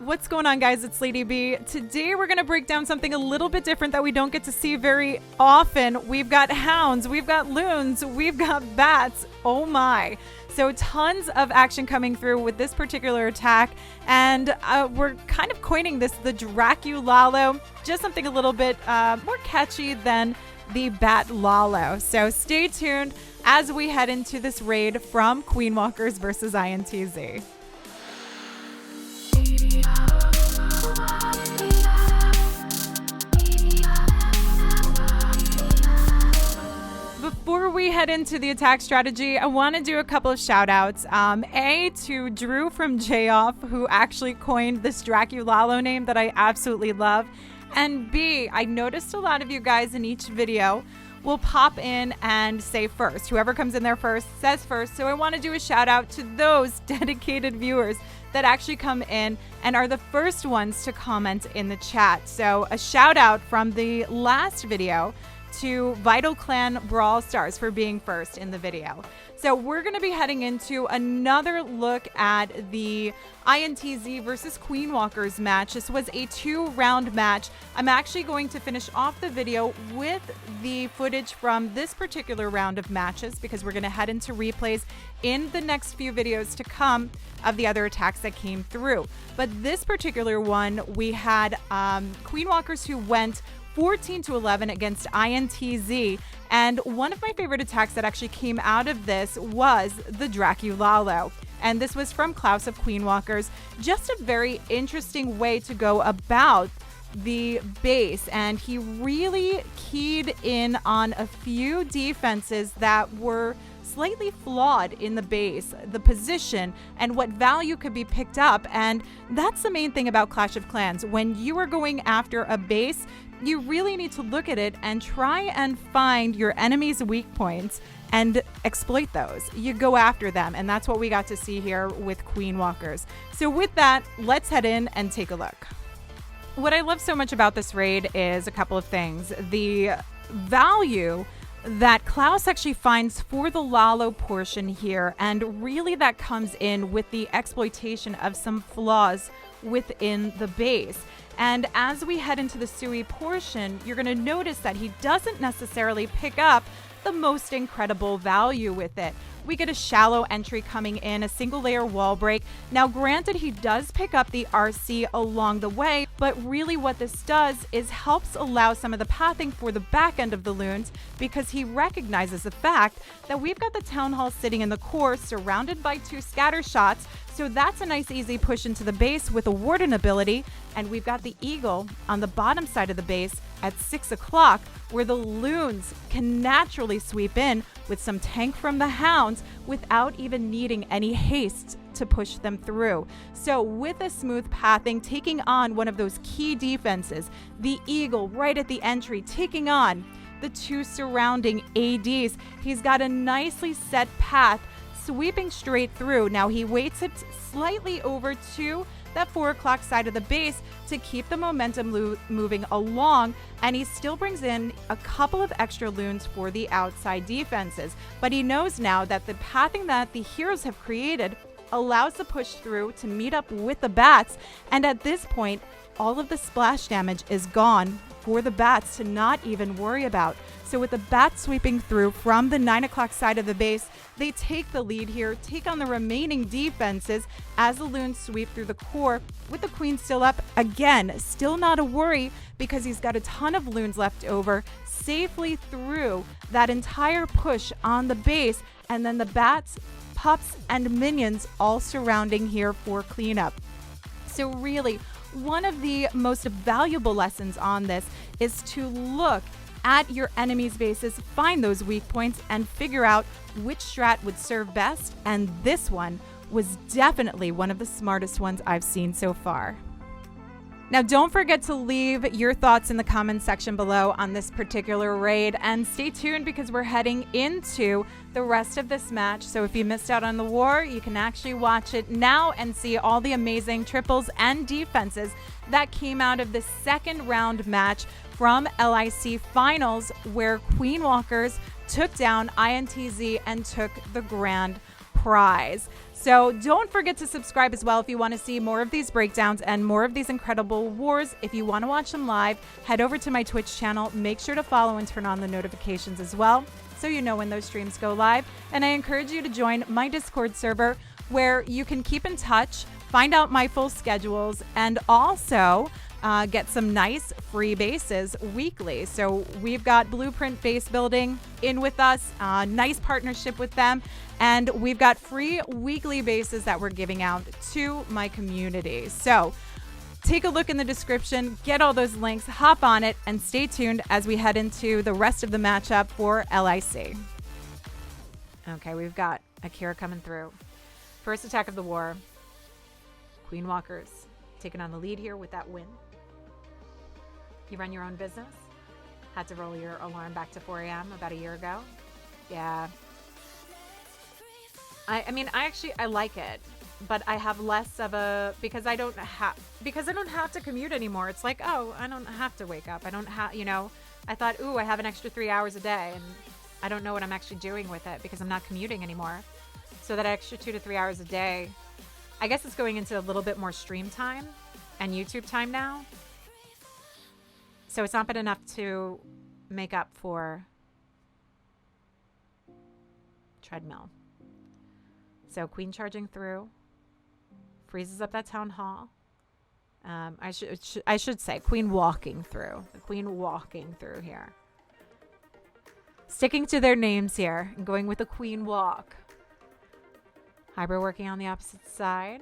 What's going on, guys? It's LadyB. Today we're going to break down something a little bit different that we don't get to see very often. We've got hounds, we've got loons, we've got bats. Oh my. So tons of action coming through with this particular attack, and we're kind of coining this the DracuLaLo, just something a little bit more catchy than the bat LaLo. So stay tuned as we head into this raid from Queenwalkers versus INTZ. Before we head into the attack strategy, I want to do a couple of shout outs. A, to Drew from J-Off, who actually coined this DracuLaLo name that I absolutely love. And B, I noticed a lot of you guys in each video will pop in and say first. Whoever comes in there first says first. So I want to do a shout out to those dedicated viewers that actually come in and are the first ones to comment in the chat. So a shout out from the last video to Vital Clan Brawl Stars for being first in the video. So we're going to be heading into another look at the INTZ versus Queenwalkers match. This was a 2-round match. I'm actually going to finish off the video with the footage from this particular round of matches because we're going to head into replays in the next few videos to come of the other attacks that came through. But this particular one, we had Queenwalkers who went 14-11 against INTZ, and one of my favorite attacks that actually came out of this was the DracuLaLo, and this was from Klaus of Queenwalkers. Just a very interesting way to go about the base, and he really keyed in on a few defenses that were slightly flawed in the base, the position, and what value could be picked up. And that's the main thing about Clash of Clans. When you are going after a base, you really need to look at it and try and find your enemy's weak points and exploit those. You go after them, and that's what we got to see here with Queenwalkers. So with that, let's head in and take a look. What I love so much about this raid is a couple of things. The value that Klaus actually finds for the LaLo portion here, and really that comes in with the exploitation of some flaws within the base. And as we head into the Sui portion, you're going to notice that he doesn't necessarily pick up the most incredible value with it. We get a shallow entry coming in, a single layer wall break. Now, granted, he does pick up the RC along the way, but really what this does is helps allow some of the pathing for the back end of the Loons, because he recognizes the fact that we've got the Town Hall sitting in the core surrounded by 2 scatter shots. So that's a nice easy push into the base with a Warden ability. And we've got the Eagle on the bottom side of the base at 6 o'clock, where the Loons can naturally sweep in with some tank from the Hounds without even needing any haste to push them through. So with a smooth pathing, taking on one of those key defenses, the Eagle right at the entry, taking on the 2 surrounding ADs, he's got a nicely set path sweeping straight through. Now he waits it slightly over to that 4 o'clock side of the base to keep the momentum moving along, and he still brings in a couple of extra Loons for the outside defenses. But he knows now that the pathing that the heroes have created allows the push through to meet up with the bats, and at this point all of the splash damage is gone for the bats to not even worry about. So with the bats sweeping through from the 9 o'clock side of the base, they take the lead here, take on the remaining defenses as the Loons sweep through the core with the Queen still up. Again, still not a worry because he's got a ton of Loons left over, safely through that entire push on the base, and then the bats, pups, and minions all surrounding here for cleanup. So really, one of the most valuable lessons on this is to look at your enemy's bases, find those weak points, and figure out which strat would serve best. And this one was definitely one of the smartest ones I've seen so far. Now, don't forget to leave your thoughts in the comments section below on this particular raid, and stay tuned because we're heading into the rest of this match. So if you missed out on the war, you can actually watch it now and see all the amazing triples and defenses that came out of the second round match from LIC Finals, where Queenwalkers took down INTZ and took the grand prize. So don't forget to subscribe as well if you want to see more of these breakdowns and more of these incredible wars. If you want to watch them live, head over to my Twitch channel. Make sure to follow and turn on the notifications as well, so you know when those streams go live. And I encourage you to join my Discord server, where you can keep in touch, find out my full schedules, and also get some nice free bases weekly. So we've got Blueprint Base Building in with us, nice partnership with them, and we've got free weekly bases that we're giving out to my community. So take a look in the description, get all those links, hop on it, and stay tuned as we head into the rest of the matchup for LIC. Okay, we've got Akira coming through. First attack of the war. Queen Walkers taking on the lead here with that win. You run your own business. Had to roll your alarm back to 4 a.m. about a year ago. Yeah. I mean, I like it, but I have less of a, because I don't have to commute anymore. It's like, oh, I don't have to wake up. I don't have, you know, I thought, ooh, I have an extra 3 hours a day, and I don't know what I'm actually doing with it because I'm not commuting anymore. So that extra 2 to 3 hours a day, I guess it's going into a little bit more stream time and YouTube time now. So it's not been enough to make up for treadmill. So queen charging through, freezes up that town hall. I should say queen walking through. The queen walking through here. Sticking to their names here and going with a queen walk. Hybrid working on the opposite side.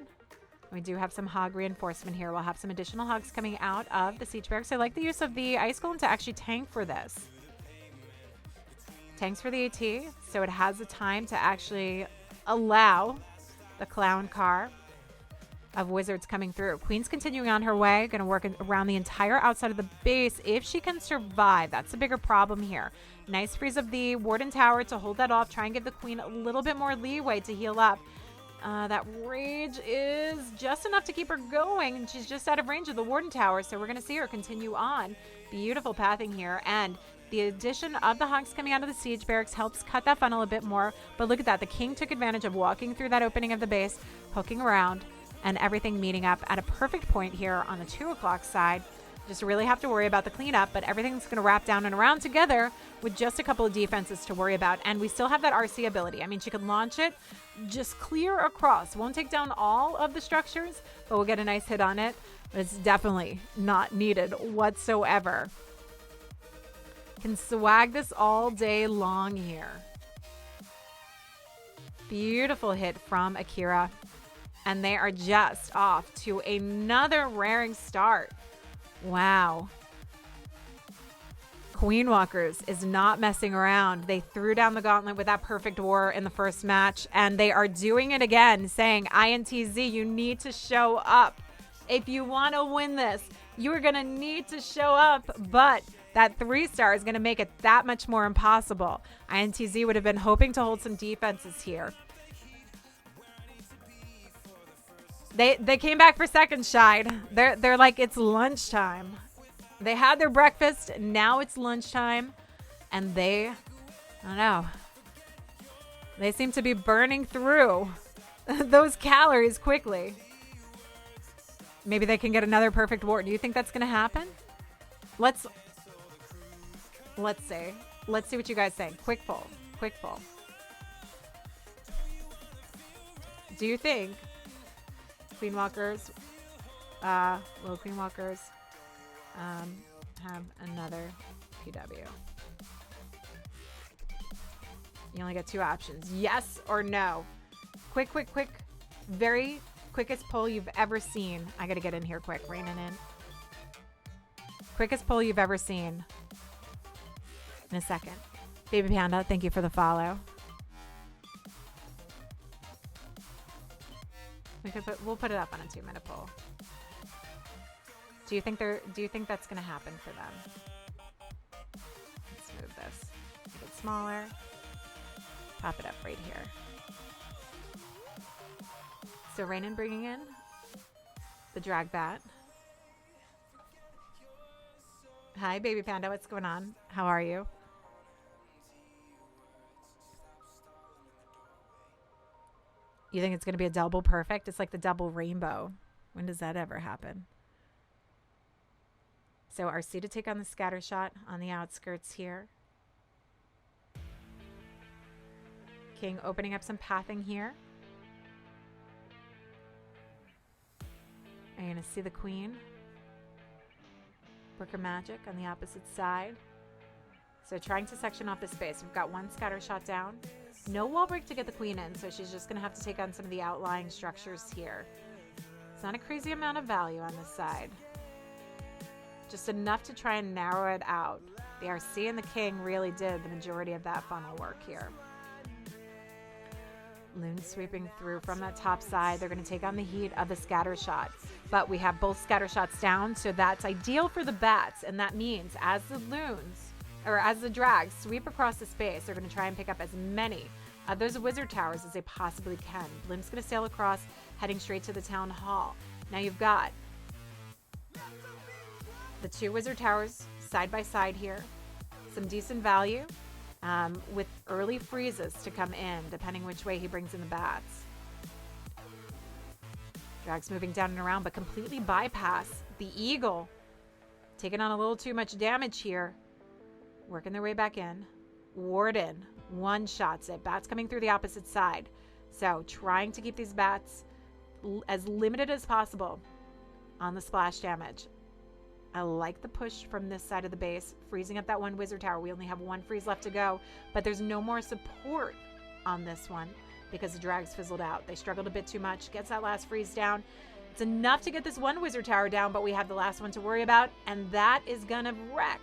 We do have some hog reinforcement here. We'll have some additional hogs coming out of the siege barracks. I like the use of the ice golem to actually tank for this. Tanks for the AT, so it has the time to actually allow the clown car of wizards coming through. Queen's continuing on her way, going to work around the entire outside of the base if she can survive. That's the bigger problem here. Nice freeze of the warden tower to hold that off. Try and give the queen a little bit more leeway to heal up. That rage is just enough to keep her going, and she's just out of range of the warden tower, so we're going to see her continue on. Beautiful pathing here, and the addition of the hogs coming out of the siege barracks helps cut that funnel a bit more. But look at that. The king took advantage of walking through that opening of the base, hooking around, and everything meeting up at a perfect point here on the 2 o'clock side. Just really have to worry about the cleanup, but everything's going to wrap down and around together with just a couple of defenses to worry about. And we still have that RC ability. I mean, she could launch it, just clear across. Won't take down all of the structures, but we'll get a nice hit on it. But it's definitely not needed whatsoever. Can swag this all day long here. Beautiful hit from Akira. And they are just off to another raring start. Wow. Queen Walkers is not messing around. They threw down the gauntlet with that perfect war in the first match, and they are doing it again, saying, INTZ, you need to show up. If you want to win this, you're going to need to show up, but that 3-star is going to make it that much more impossible. INTZ would have been hoping to hold some defenses here. They came back for second shide. They're like, it's lunchtime. They had their breakfast. Now it's lunchtime. And I don't know. They seem to be burning through those calories quickly. Maybe they can get another perfect war. Do you think that's going to happen? Let's see. Let's see what you guys think. Quick poll. Quick poll. Do you think Queen Walkers, little Queen Walkers, have another PW? You only get 2 options. Yes or no. Quick. Very quickest poll you've ever seen. I got to get in here quick. Reining in. Quickest poll you've ever seen. In a second. Baby Panda, thank you for the follow. We'll put it up on a 2-minute poll. Do you think that's going to happen for them? Let's move this. Make it smaller. Pop it up right here. So Rainin bringing in the drag bat. Hi, Baby Panda. What's going on? How are you? You think it's going to be a double perfect? It's like the double rainbow. When does that ever happen? So RC to take on the scatter shot on the outskirts here. King opening up some pathing here. Are you going to see the queen? Work her magic on the opposite side. So trying to section off the space. We've got one scatter shot down. No wall break to get the queen in, so she's just going to have to take on some of the outlying structures here. It's not a crazy amount of value on this side. Just enough to try and narrow it out. The RC and the king really did the majority of that funnel work here. Loons sweeping through from that top side. They're going to take on the heat of the scatter shot. But we have both scatter shots down, so that's ideal for the bats. And that means as the loons, or as the drags sweep across the space, they're going to try and pick up as many of those wizard towers as they possibly can. Blim's going to sail across, heading straight to the town hall. Now you've got the two wizard towers side by side here. Some decent value. With early freezes to come in, depending which way he brings in the bats. Drags moving down and around, but completely bypass the eagle. Taking on a little too much damage here. Working their way back in. Warden one-shots it. Bats coming through the opposite side. So trying to keep these bats as limited as possible on the splash damage. I like the push from this side of the base, freezing up that one wizard tower. We only have one freeze left to go, but there's no more support on this one because the drags fizzled out. They struggled a bit too much. Gets that last freeze down. It's enough to get this one wizard tower down, but we have the last one to worry about, and that is gonna wreck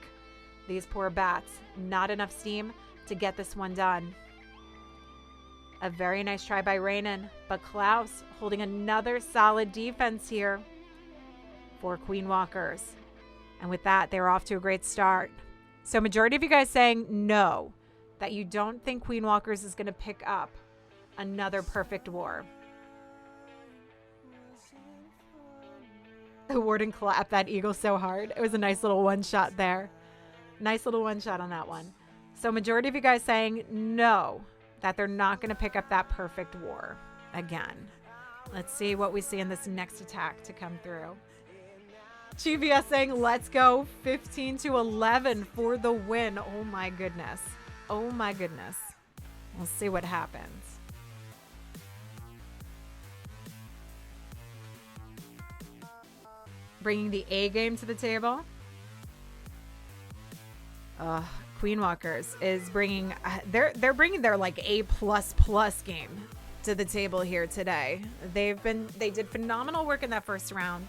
these poor bats. Not enough steam to get this one done. A very nice try by Reynan, but Klaus holding another solid defense here for Queen Walkers. And with that, they're off to a great start. So majority of you guys saying no, that you don't think Queen Walkers is going to pick up another perfect war. The warden clapped that eagle so hard. It was a nice little one shot there. Nice little one shot on that one. So majority of you guys saying no, that they're not going to pick up that perfect war again. Let's see what we see in this next attack to come through. GVS saying, let's go 15-11 for the win. Oh my goodness. Oh my goodness. We'll see what happens. Bringing the A game to the table. Queen Walkers is bringing, they're bringing their like A++ game to the table here today. They did phenomenal work in that first round.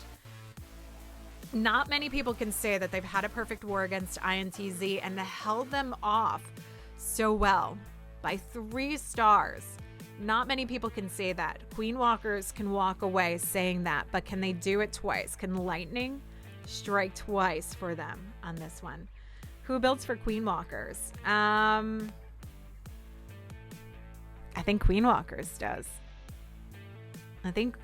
Not many people can say that they've had a perfect war against INTZ and held them off so well by 3 stars. Not many people can say that. Queen Walkers can walk away saying that, but can they do it twice? Can lightning strike twice for them on this one? Who builds for Queen Walkers? I think Queen Walkers does. I think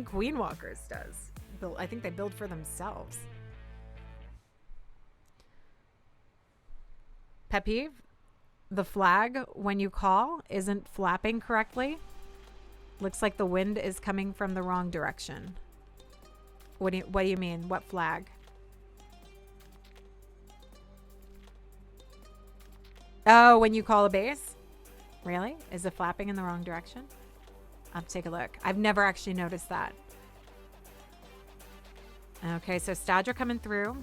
Queen Walkers does. I think they build for themselves. Pet peeve, the flag when you call isn't flapping correctly. Looks like the wind is coming from the wrong direction. What do you mean? What flag? Oh, when you call a base? Really? Is it flapping in the wrong direction? I'll take a look. I've never actually noticed that. Okay, so Stadra coming through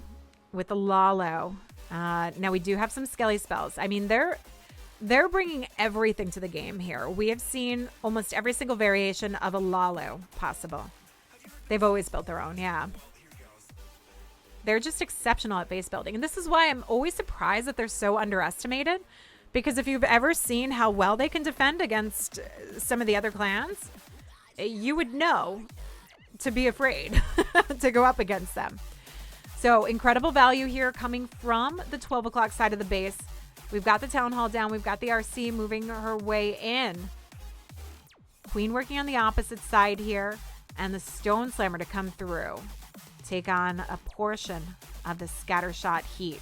with the LaLo. Now we do have some skelly spells. I mean, they're bringing everything to the game here. We have seen almost every single variation of a LaLo possible. They've always built their own, yeah. They're just exceptional at base building. And this is why I'm always surprised that they're so underestimated. Because if you've ever seen how well they can defend against some of the other clans, you would know to be afraid to go up against them. So incredible value here coming from the 12 o'clock side of the base. We've got the town hall down. We've got the RC moving her way in. Queen working on the opposite side here. And the stone slammer to come through. Take on a portion of the scatter shot heat.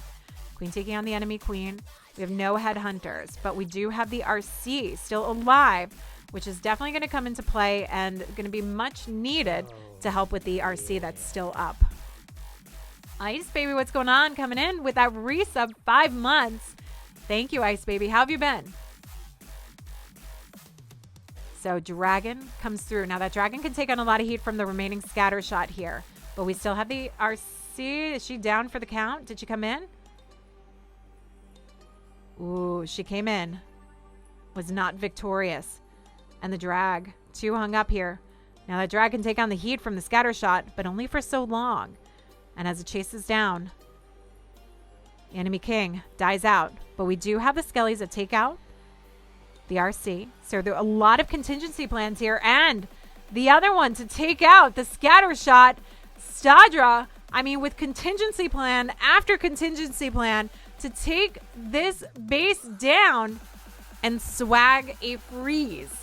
Queen taking on the enemy queen. We have no headhunters, but we do have the RC still alive which is definitely going to come into play and going to be much needed to help with the RC that's still up. Ice Baby, what's going on? Coming in with that resub 5 months. Thank you, Ice Baby. How have you been? So Dragon comes through. Now that Dragon can take on a lot of heat from the remaining scatter shot here, but we still have the RC. Is she down for the count? Did she come in? Ooh, she came in. Was not victorious. And the drag, 2 hung up here. Now that drag can take on the heat from the scatter shot, but only for so long. And as it chases down, the enemy king dies out. But we do have the skellies that take out the RC. So there are a lot of contingency plans here. And the other one to take out the scatter shot, Stadra. I mean, with contingency plan after contingency plan to take this base down and swag a freeze.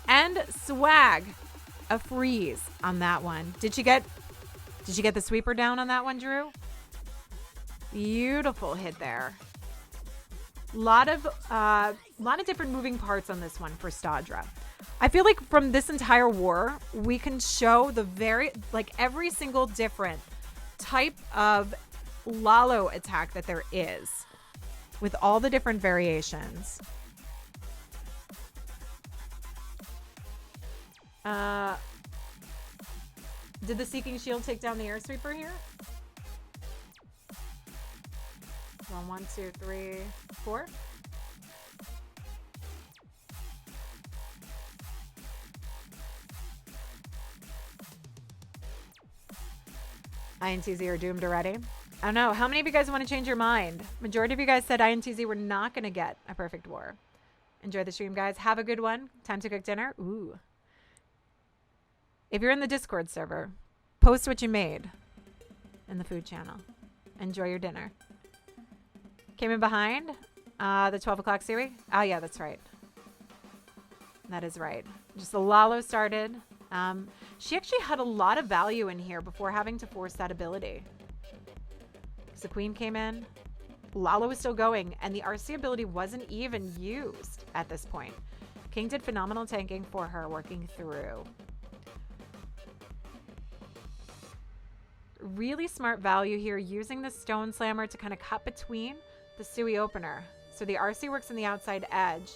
And swag a freeze on that one. Did you get the sweeper down on that one, Drew? Beautiful hit there. Lot of different moving parts on this one for Stadra. I feel like from this entire war, we can show the every single different type of LaLo attack that there is with all the different variations. Did the Seeking Shield take down the Air Sweeper here? 1, 2, 3, 4. INTZ are doomed already. I don't know. How many of you guys want to change your mind? Majority of you guys said INTZ were not going to get a perfect war. Enjoy the stream, guys. Have a good one. Time to cook dinner. Ooh. If you're in the Discord server, post what you made in the food channel. Enjoy your dinner. Came in behind the 12 o'clock series. Oh, yeah, that's right. That is right. Just the LaLo started. She actually had a lot of value in here before having to force that ability. The queen came in. LaLo was still going, and the RC ability wasn't even used at this point. King did phenomenal tanking for her, working through. Really smart value here, using the Stone Slammer to kind of cut between the Sui opener. So the RC works in the outside edge.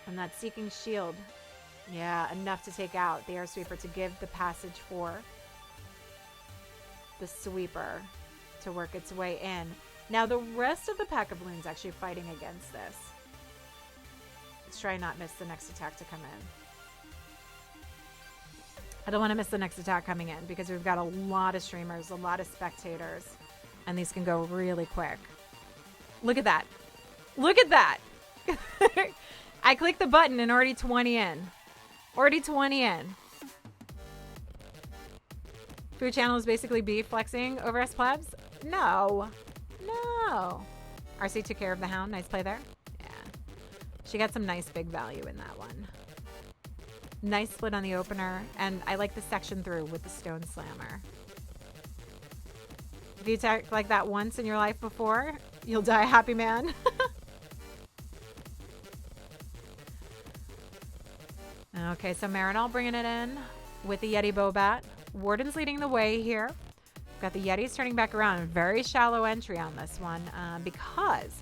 And that Seeking Shield. Yeah, enough to take out the Air Sweeper to give the passage for the Sweeper to work its way in. Now the rest of the pack of Loons actually fighting against this. Let's try and not miss the next attack to come in. I don't want to miss the next attack coming in because we've got a lot of streamers, a lot of spectators, and these can go really quick. Look at that. Look at that. I clicked the button and already 20 in. Already 20 in. Food channel is basically B flexing over us plebs? No. No. RC took care of the Hound. Nice play there. Yeah. She got some nice big value in that one. Nice split on the opener. And I like the section through with the Stone Slammer. If you attack like that once in your life before, you'll die a happy man. Okay, so Marinol bringing it in with the Yeti Bobat. Warden's leading the way here. We've got the Yetis turning back around. Very shallow entry on this one because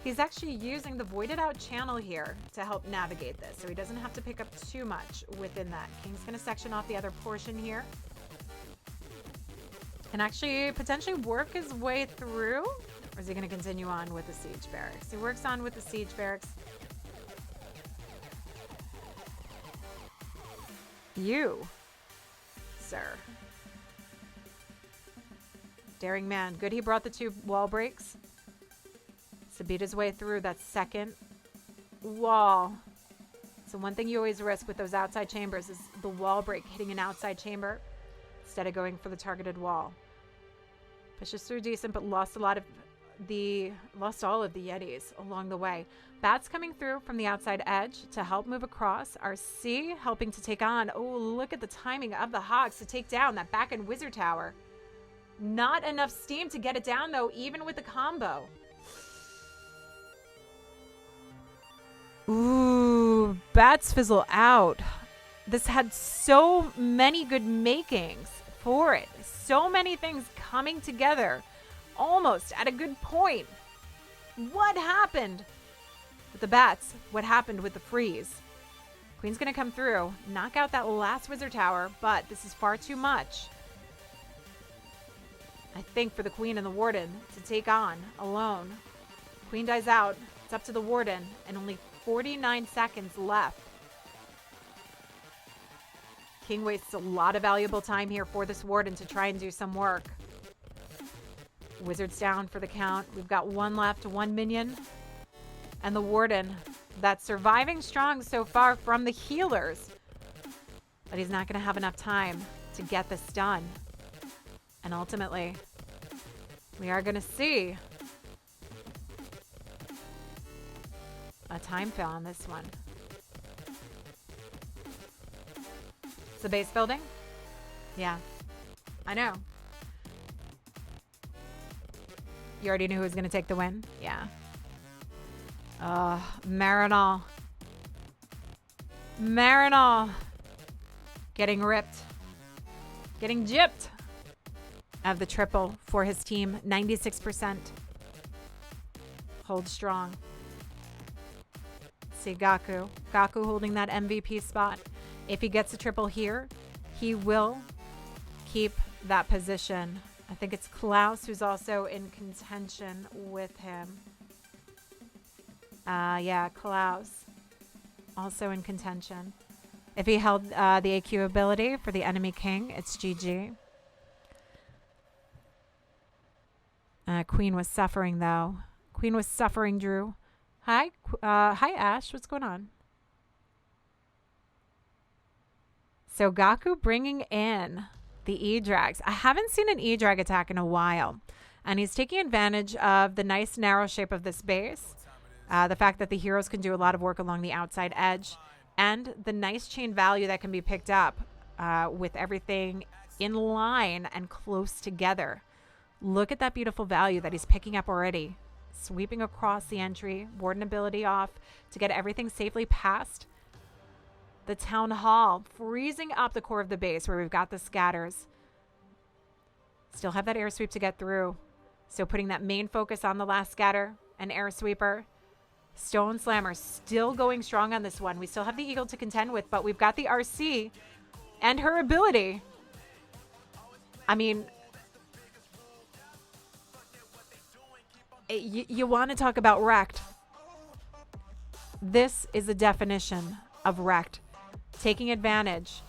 he's actually using the voided out channel here to help navigate this. So he doesn't have to pick up too much within that. King's going to section off the other portion here. And actually potentially work his way through. Or is he going to continue on with the Siege Barracks? He works on with the Siege Barracks. You, sir. Daring man. Good he brought the 2 wall breaks. So beat his way through that second wall. So one thing you always risk with those outside chambers is the wall break hitting an outside chamber instead of going for the targeted wall. Pushes through decent, but lost all of the Yetis along the way. Bats coming through from the outside edge to help move across. RC helping to take on. Oh, look at the timing of the Hogs to take down that back end Wizard Tower. Not enough steam to get it down, though, even with the combo. Ooh, bats fizzle out. This had so many good makings for it. So many things coming together almost at a good point. What happened with the bats? What happened with the freeze? Queen's going to come through, knock out that last wizard tower, but this is far too much, I think, for the queen and the warden to take on alone. Queen dies out. It's up to the warden, and only 49 seconds left. King wastes a lot of valuable time here for this warden to try and do some work. Wizards down for the count. We've got one left, one minion. And the warden that's surviving strong so far from the healers. But he's not going to have enough time to get this done. And ultimately, we are going to see a time fail on this one. It's the base building? Yeah, I know. You already knew who was going to take the win? Yeah. Marinol. Marinol. Getting ripped. Getting gypped. Of the triple for his team. 96%. Hold strong. See Gaku. Gaku holding that MVP spot. If he gets a triple here, he will keep that position. I think it's Klaus who's also in contention with him. Yeah, Klaus. Also in contention. If he held the AQ ability for the enemy king, it's GG. Queen was suffering, though. Queen was suffering, Drew. Hi, Ash. What's going on? So Gaku bringing in the E-Drags. I haven't seen an E-Drag attack in a while. And he's taking advantage of the nice narrow shape of this base. The fact that the heroes can do a lot of work along the outside edge. And the nice chain value that can be picked up with everything in line and close together. Look at that beautiful value that he's picking up already. Sweeping across the entry. Warden ability off to get everything safely past the town hall, freezing up the core of the base where we've got the scatters. Still have that air sweep to get through. So putting that main focus on the last scatter and air sweeper. Stone Slammer still going strong on this one. We still have the Eagle to contend with, but we've got the RC and her ability. I mean, you want to talk about wrecked. This is the definition of wrecked. Taking advantage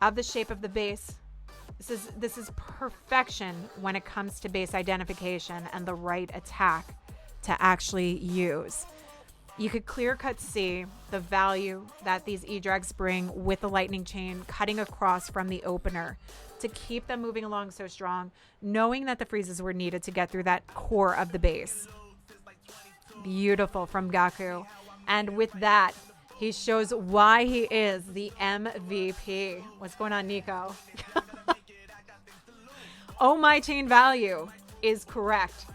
of the shape of the base. This is perfection when it comes to base identification and the right attack to actually use. You could clear cut see the value that these E-Drags bring with the lightning chain cutting across from the opener to keep them moving along so strong, knowing that the freezes were needed to get through that core of the base. Beautiful from Gaku. And with that, he shows why he is the MVP. What's going on, Nico? Oh, my chain value is correct.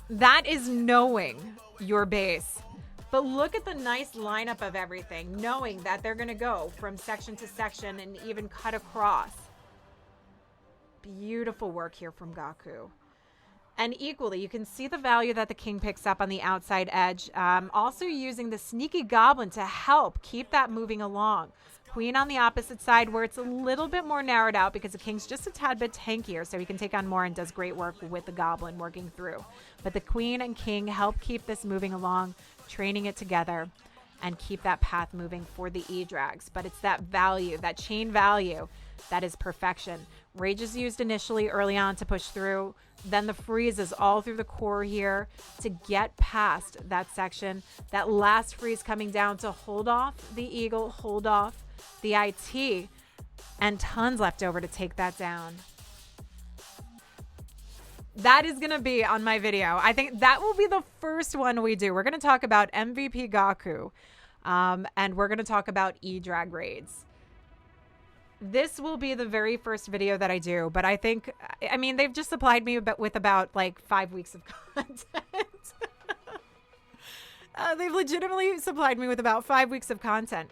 That is knowing your base. But look at the nice lineup of everything, knowing that they're going to go from section to section and even cut across. Beautiful work here from Gaku. And equally, you can see the value that the king picks up on the outside edge. Also using the sneaky goblin to help keep that moving along. Queen on the opposite side where it's a little bit more narrowed out because the king's just a tad bit tankier, so he can take on more and does great work with the goblin working through. But the queen and king help keep this moving along, training it together, and keep that path moving for the E-Drags. But it's that value, that chain value, that is perfection. Rage is used initially early on to push through. Then the freeze is all through the core here to get past that section. That last freeze coming down to hold off the Eagle, hold off the IT, and tons left over to take that down. That is going to be on my video. I think that will be the first one we do. We're going to talk about MVP Gaku, and we're going to talk about E-Drag raids. This will be the very first video that I do, but I think, I mean, they've just supplied me with about like 5 weeks of content. They've legitimately supplied me with about 5 weeks of content.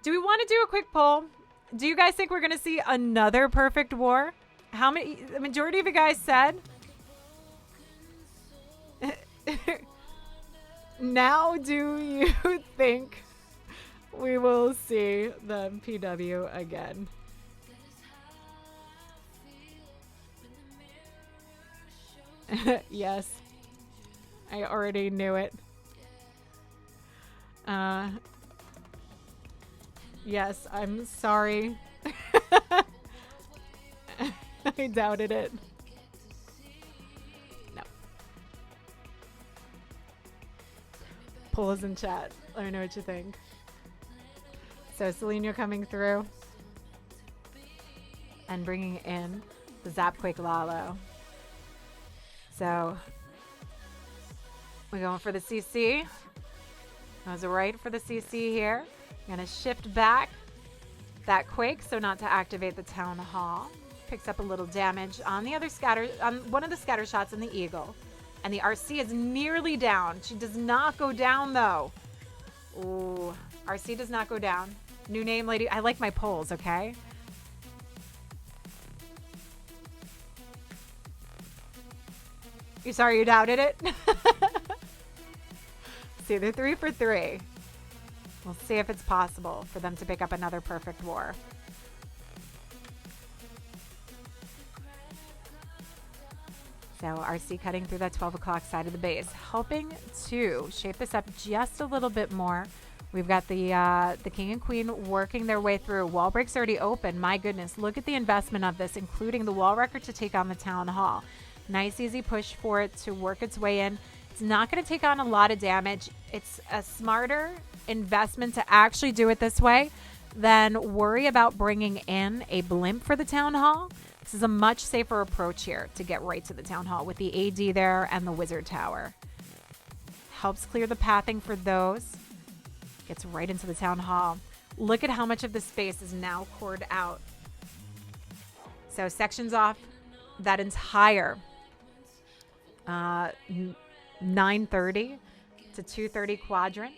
Do we want to do a quick poll? Do you guys think we're going to see another perfect war? How many? The majority of you guys said. Now, do you think we will see the PW again? Yes. I already knew it. Yes, I'm sorry. I doubted it. No. Poll is in chat. Let me know what you think. So Selena coming through and bringing in the Zapquake LaLo. So we're going for the CC. I was right for the CC here. I'm going to shift back that Quake so not to activate the Town Hall. Picks up a little damage on the other scatter, on one of the scatter shots in the Eagle. And the RC is nearly down. She does not go down though. Ooh, RC does not go down. New name, lady. I like my polls, okay? You sorry you doubted it? See, they're 3 for 3. We'll see if it's possible for them to pick up another perfect war. So RC cutting through that 12 o'clock side of the base, helping to shape this up just a little bit more. We've got the king and queen working their way through. Wall break's already open. My goodness, look at the investment of this, including the wall record to take on the Town Hall. Nice, easy push for it to work its way in. It's not going to take on a lot of damage. It's a smarter investment to actually do it this way than worry about bringing in a blimp for the Town Hall. This is a much safer approach here to get right to the Town Hall with the AD there and the Wizard Tower. Helps clear the pathing for those. Gets right into the Town Hall. Look at how much of the space is now cored out. So sections off that entire 930 to 230 quadrant.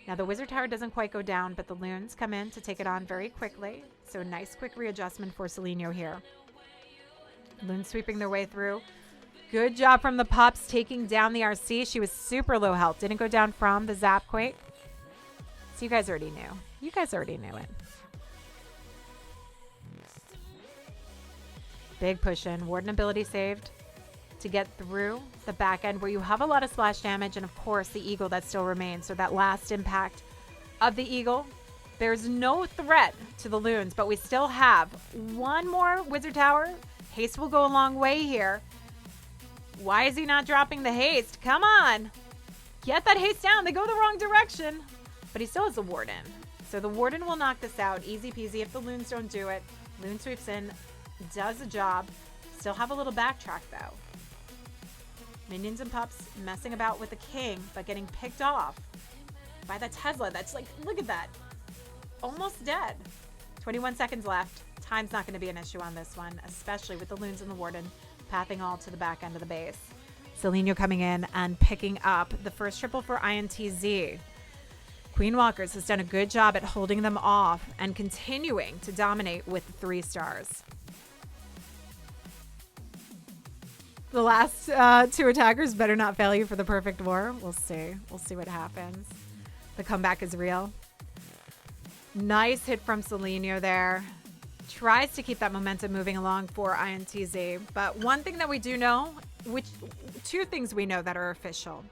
Now the Wizard Tower doesn't quite go down, but the Loons come in to take it on very quickly. So nice quick readjustment for Seleno here. Loons sweeping their way through. Good job from the Pups taking down the RC. She was super low health. Didn't go down from the Zapquake. So you guys already knew. You guys already knew it. Big push in. Warden ability saved to get through the back end where you have a lot of splash damage, and of course the Eagle that still remains. So that last impact of the Eagle, there's no threat to the Loons, but we still have one more Wizard Tower. Haste will go a long way here. Why is he not dropping the haste? Come on, get that haste down. They go the wrong direction, but he still has the Warden. So the Warden will knock this out easy peasy if the Loons don't do it. Loon sweeps in, does the job. Still have a little backtrack though. Minions and Pups messing about with the King, but getting picked off by the Tesla. That's like, look at that. Almost dead. 21 seconds left. Time's not going to be an issue on this one, especially with the Loons and the Warden pathing all to the back end of the base. Seleno coming in and picking up the first triple for INTZ. Queen Walkers has done a good job at holding them off and continuing to dominate with the 3 stars. The last 2 attackers better not fail you for the perfect war. We'll see. We'll see what happens. The comeback is real. Nice hit from Seleno there. Tries to keep that momentum moving along for INTZ. But one thing that we do know, 2 things we know that are official.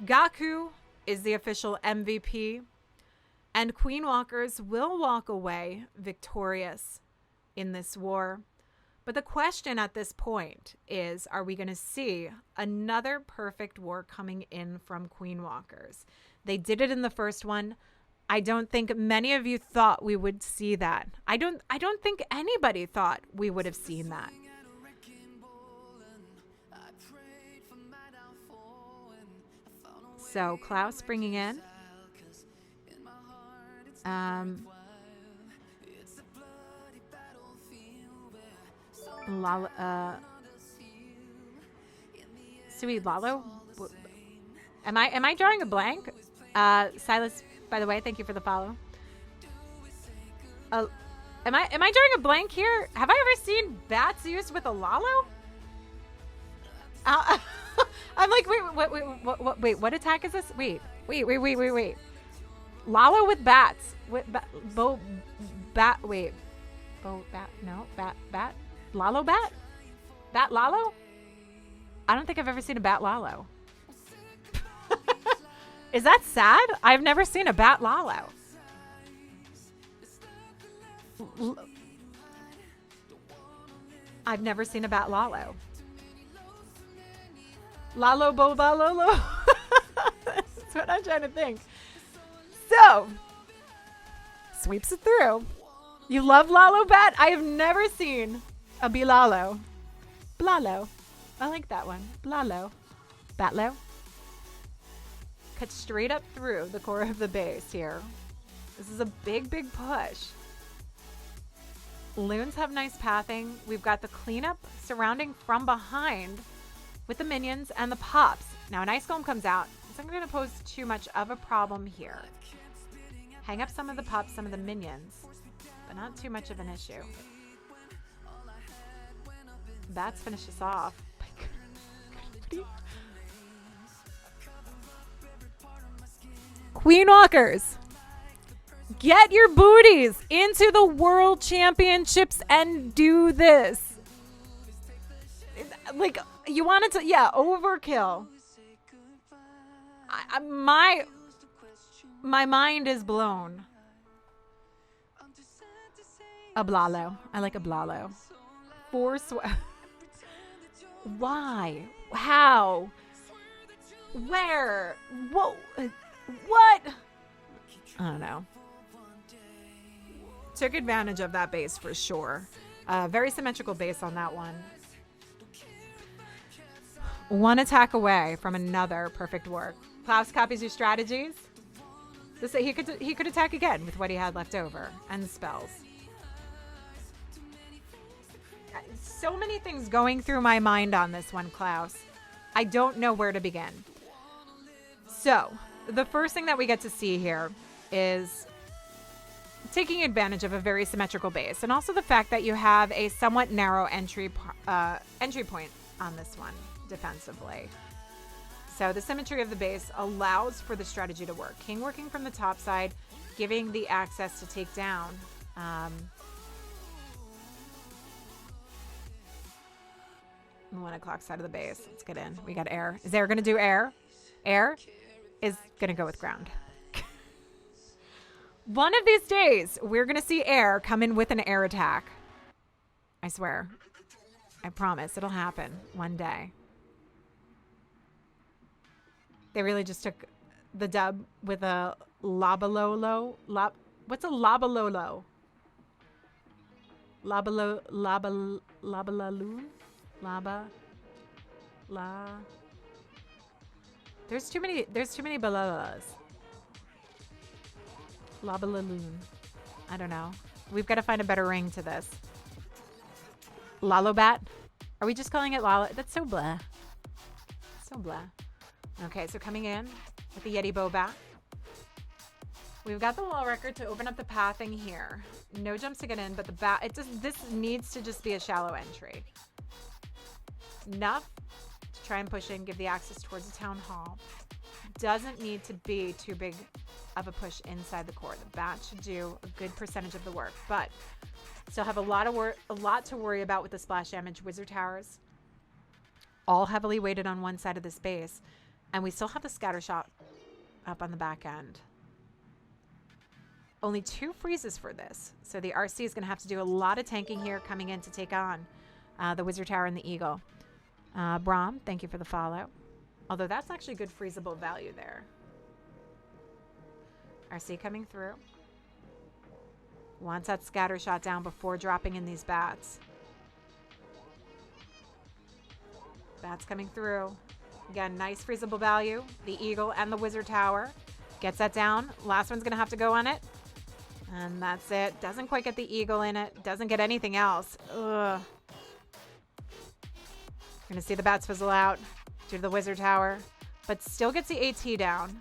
Gaku is the official MVP, and Queen Walkers will walk away victorious in this war. But the question at this point is, are we going to see another perfect war coming in from Queen Walkers? They did it in the first one. I don't think many of you thought we would see that. I don't think anybody thought we would have seen that. So Klaus bringing in LaLo. Am I drawing a blank? Silas, by the way, thank you for the follow. Am I drawing a blank here? Have I ever seen bats used with a LaLo? I'm like, wait, what attack is this? Wait. LaLo with bats. Bat. LaLo bat? Bat LaLo? I don't think I've ever seen a bat LaLo. Is that sad? I've never seen a bat LaLo. I've never seen a bat LaLo. LaLo boba lolo. That's what I'm trying to think. So, sweeps it through. You love LaLo bat? I have never seen a BLaLo. BLaLo. I like that one. BLaLo. Batlo. Cut straight up through the core of the base here. This is a big, big push. Loons have nice pathing. We've got the cleanup surrounding from behind with the minions and the pops. Now an ice golem comes out. It's not going to pose too much of a problem here. Hang up some of the pops, some of the minions, but not too much of an issue. Bats finish us off. Queen Walkers, get your booties into the World Championships and do this. Like, you wanted to, yeah, overkill. My mind is blown. A BLaLo. I like a BLaLo. Why? How? Where? Whoa. What? I don't know. Took advantage of that base for sure. Very symmetrical base on that one. One attack away from another perfect work. Klaus copies your strategies. He could attack again with what he had left over and spells. So many things going through my mind on this one, Klaus. I don't know where to begin. So, the first thing that we get to see here is taking advantage of a very symmetrical base, and also the fact that you have a somewhat narrow entry point on this one defensively. So the symmetry of the base allows for the strategy to work. King working from the top side, giving the access to take down. The 1 o'clock side of the base. Let's get in. We got air. Is air going to do air? Air is going to go with ground. One of these days, we're going to see air come in with an air attack. I swear. I promise. It'll happen one day. They really just took the dub with a LaLo. What's a LaLo? LaLo. There's too many BLaLos. LaLo. I don't know. We've got to find a better ring to this. LaLo bat? Are we just calling it LaLo? That's so blah. So blah. Okay, so coming in with the Yeti bow back. We've got the wall record to open up the pathing here. No jumps to get in, but the bat, this needs to just be a shallow entry. Enough to try and push in, give the access towards the town hall. Doesn't need to be too big of a push inside the core. The bat should do a good percentage of the work, but still have a lot to worry about with the splash damage. Wizard towers, all heavily weighted on one side of this base, and we still have the scatter shot up on the back end. Only 2 freezes for this, so the RC is going to have to do a lot of tanking here coming in to take on the Wizard Tower and the Eagle. Brahm, thank you for the follow. Although that's actually good freezable value there. RC coming through. Wants that scatter shot down before dropping in these bats. Bats coming through. Again, nice freezable value. The Eagle and the Wizard Tower. Gets that down. Last one's going to have to go on it. And that's it. Doesn't quite get the Eagle in it. Doesn't get anything else. Ugh. Going to see the bats fizzle out due to the Wizard Tower. but still gets the AT down.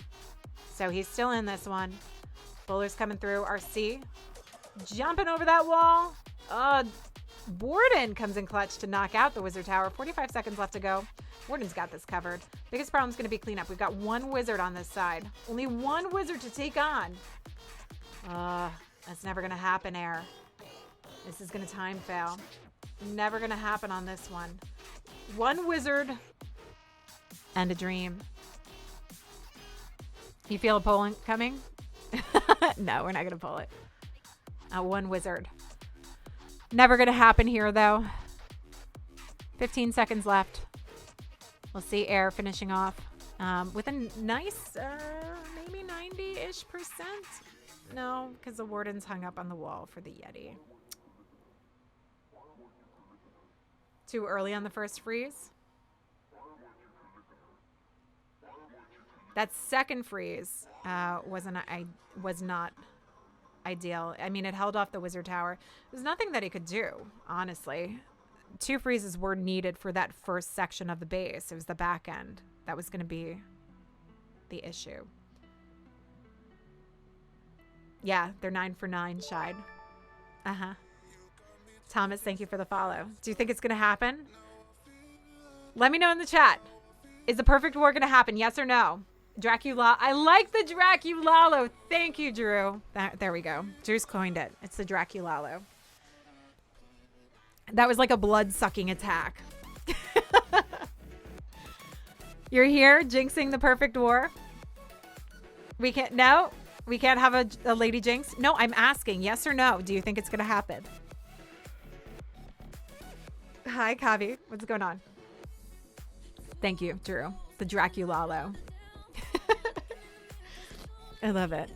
So he's still in this one. Bowler's coming through. RC jumping over that wall. Warden comes in clutch to knock out the Wizard Tower. 45 seconds left to go. Warden's got this covered. Biggest problem is going to be cleanup. We've got one wizard on this side. Only one wizard to take on. That's never going to happen, Air. This is going to time fail. Never going to happen on this one. One wizard and a dream. You feel a pull coming? No, we're not going to pull it. One wizard. Never going to happen here, though. 15 seconds left. We'll see Air finishing off with a nice, maybe 90-ish%. No, because the Warden's hung up on the wall for the Yeti. Too early on the first freeze. That second freeze was not ideal. I mean, it held off the Wizard Tower. There's nothing that he could do, honestly. 2 freezes were needed for that first section of the base. It was the back end that was going to be the issue. Yeah, they're 9 for 9, Shide. Thomas, thank you for the follow. Do you think it's going to happen? Let me know in the chat. Is the perfect war going to happen? Yes or no? Dracula. I like the DracuLaLo. Thank you, Drew. There we go. Drew's coined it. It's the DracuLaLo. That was like a blood-sucking attack. You're here jinxing the perfect war. We can't. No, we can't have a lady jinx. No, I'm asking yes or no. Do you think it's going to happen? Hi, Kavi. What's going on? Thank you, Drew. The DracuLaLo. I love it.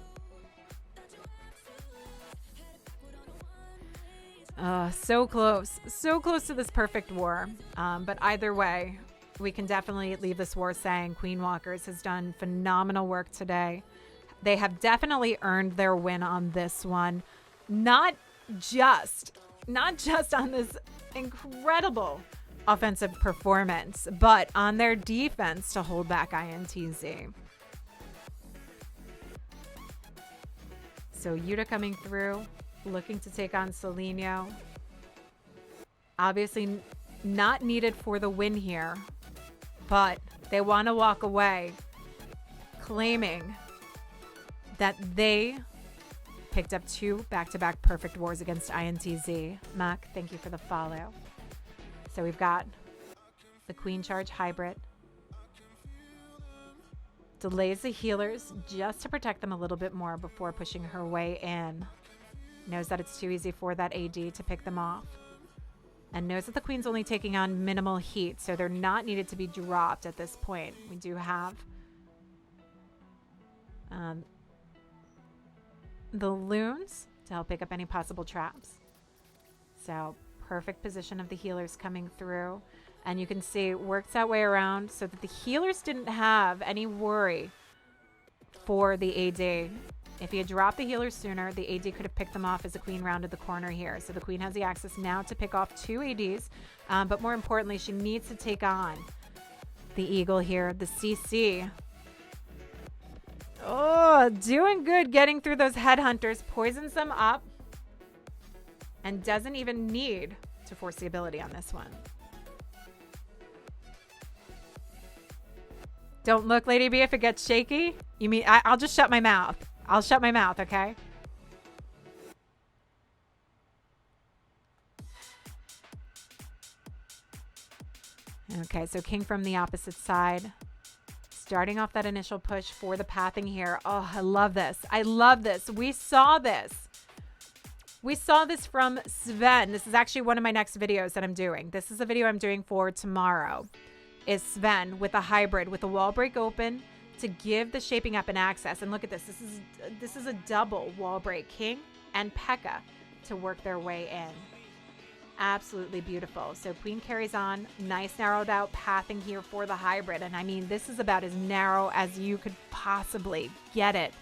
So close to this perfect war. But either way, we can definitely leave this war saying Queen Walkers has done phenomenal work today. They have definitely earned their win on this one. Not just on this incredible offensive performance, but on their defense to hold back INTZ. So Yuta coming through, looking to take on Seleno. Obviously not needed for the win here, but they want to walk away claiming that they picked up 2 back-to-back perfect wars against INTZ. Mac, thank you for the follow. So we've got the Queen Charge Hybrid. Delays the healers just to protect them a little bit more before pushing her way in. Knows that it's too easy for that AD to pick them off. And knows that the Queen's only taking on minimal heat, so they're not needed to be dropped at this point. We do have the Loons to help pick up any possible traps. So perfect position of the healers coming through. And you can see it works that way around so that the healers didn't have any worry for the AD. If he had dropped the healers sooner, the AD could have picked them off as the Queen rounded the corner here. So the Queen has the access now to pick off 2 ADs. But more importantly, she needs to take on the Eagle here, the CC. Oh, doing good getting through those headhunters. Poisons them up. And doesn't even need to force the ability on this one. Don't look, Lady B, if it gets shaky. You mean I'll just shut my mouth. I'll shut my mouth, okay? Okay, so King from the opposite side. Starting off that initial push for the pathing here. Oh, I love this. I love this. We saw this. We saw this from Sven. This is actually one of my next videos that I'm doing. This is a video I'm doing for tomorrow. Is Sven with a hybrid with a wall break open to give the shaping up and access. And look at this. This is a double wall break. King and Pekka to work their way in. Absolutely beautiful. So Queen carries on. Nice narrowed out pathing here for the hybrid. And I mean, this is about as narrow as you could possibly get it.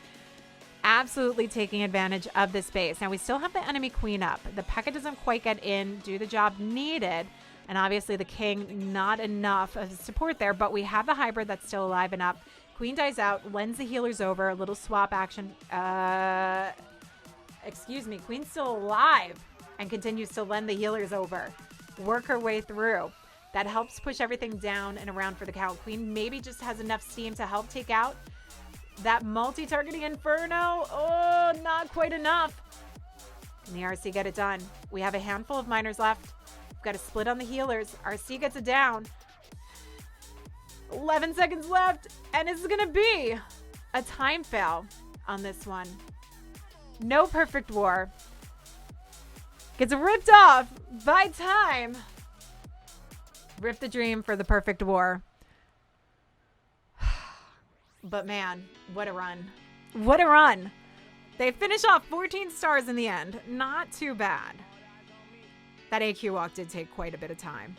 Absolutely taking advantage of this base. Now we still have the enemy Queen up. The Pekka doesn't quite get in, do the job needed. And obviously the king, not enough of support there, but we have the hybrid that's still alive and up. Queen dies out, lends the healers over, a little swap action. Excuse me, queen's still alive and continues to lend the healers over. Work her way through. That helps push everything down and around for the count. Queen maybe just has enough steam to help take out that multi-targeting Inferno. Oh, not quite enough. Can the RC get it done? We have a handful of miners left. We've got a split on the healers. RC gets it down. 11 seconds left, and it's going to be a time fail on this one. No perfect war. Gets ripped off by time. Rip the dream for the perfect war. But man, what a run. What a run. They finish off 14 stars in the end. Not too bad. That AQ walk did take quite a bit of time.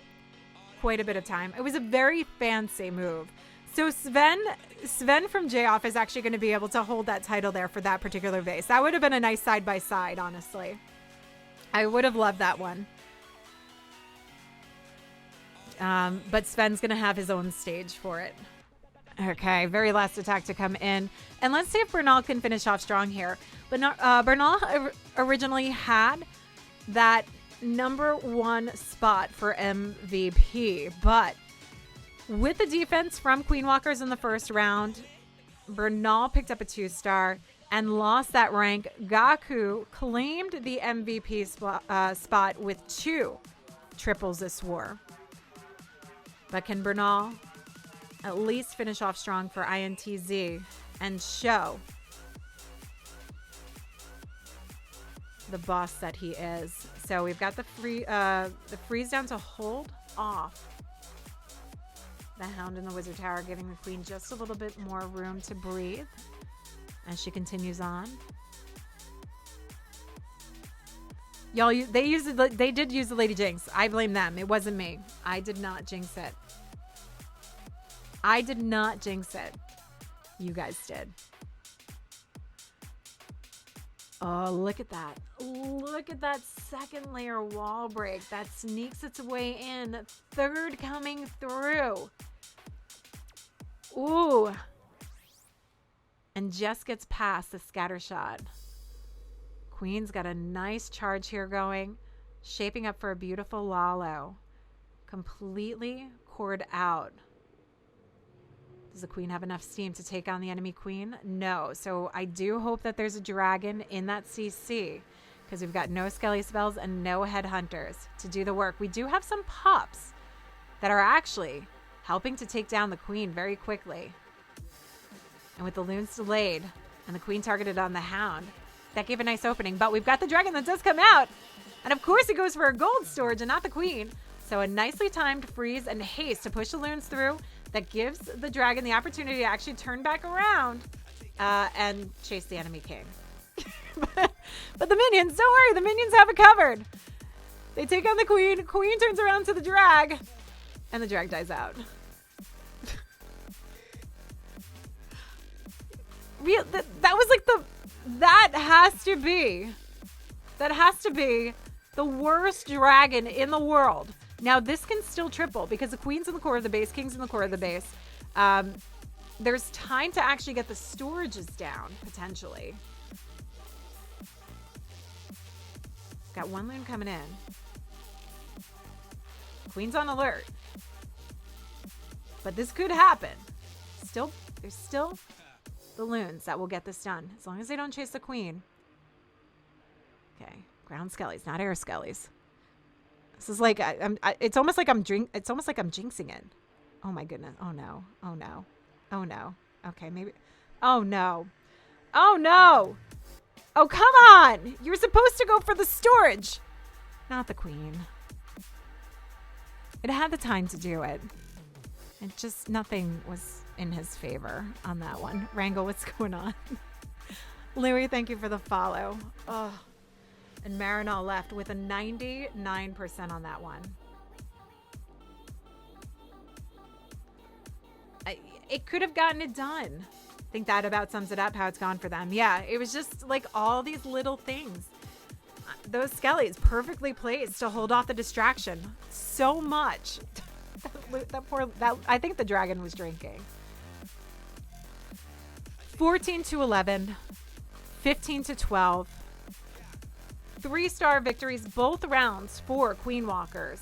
Quite a bit of time. It was a very fancy move. So Sven from J-Off is actually going to be able to hold that title there for that particular base. That would have been a nice side-by-side, honestly. I would have loved that one. But Sven's going to have his own stage for it. Okay, very last attack to come in. And let's see if Bernal can finish off strong here. But Bernal originally had that #1 spot for MVP. But with the defense from Queen Walkers in the first round, Bernal picked up a 2-star and lost that rank. Gaku claimed the MVP spot with 2 triples this war. But can Bernal at least finish off strong for INTZ and show the boss that he is? So we've got the freeze down to hold off the Hound in the Wizard Tower, giving the Queen just a little bit more room to breathe as she continues on. Y'all, they did use the Lady Jinx. I blame them. It wasn't me. I did not jinx it. I did not jinx it. You guys did. Oh, look at that. Look at that second layer wall break. That sneaks its way in. Third coming through. Ooh. And just gets past the scatter shot. Queen's got a nice charge here going. Shaping up for a beautiful LaLo. Completely cored out. Does the Queen have enough steam to take on the enemy Queen? No. So I do hope that there's a dragon in that CC, because we've got no Skelly spells and no headhunters to do the work. We do have some pups that are actually helping to take down the Queen very quickly. And with the Loons delayed and the Queen targeted on the Hound, that gave a nice opening. But we've got the dragon that does come out. And of course it goes for a gold storage and not the Queen. So a nicely timed freeze and haste to push the Loons through. That gives the dragon the opportunity to actually turn back around and chase the enemy king. But the minions, don't worry, the minions have it covered. They take on the Queen. Queen turns around to the drag, and the drag dies out. That was like that has to be the worst dragon in the world. Now, this can still triple because the Queen's in the core of the base, King's in the core of the base. There's time to actually get the storages down, potentially. Got one Loon coming in. Queen's on alert. But this could happen. There's still the Loons that will get this done, as long as they don't chase the Queen. Okay, ground Skellies, not air Skellies. This is like it's almost like I'm jinxing it. Oh my goodness. Oh no. Oh no. Oh no. Okay, maybe. Oh no. Oh no. Oh, come on. You were supposed to go for the storage, not the Queen. It had the time to do it. It just, nothing was in his favor on that one. Wrangle, what's going on? Louie, thank you for the follow. Oh. And Marinol left with a 99% on that one. It could have gotten it done. I think that about sums it up how it's gone for them. Yeah, it was just like all these little things. those skellies perfectly placed to hold off the distraction. So much. I think the dragon was drinking. 14-11, 15-12. 3-star victories both rounds for Queen Walkers.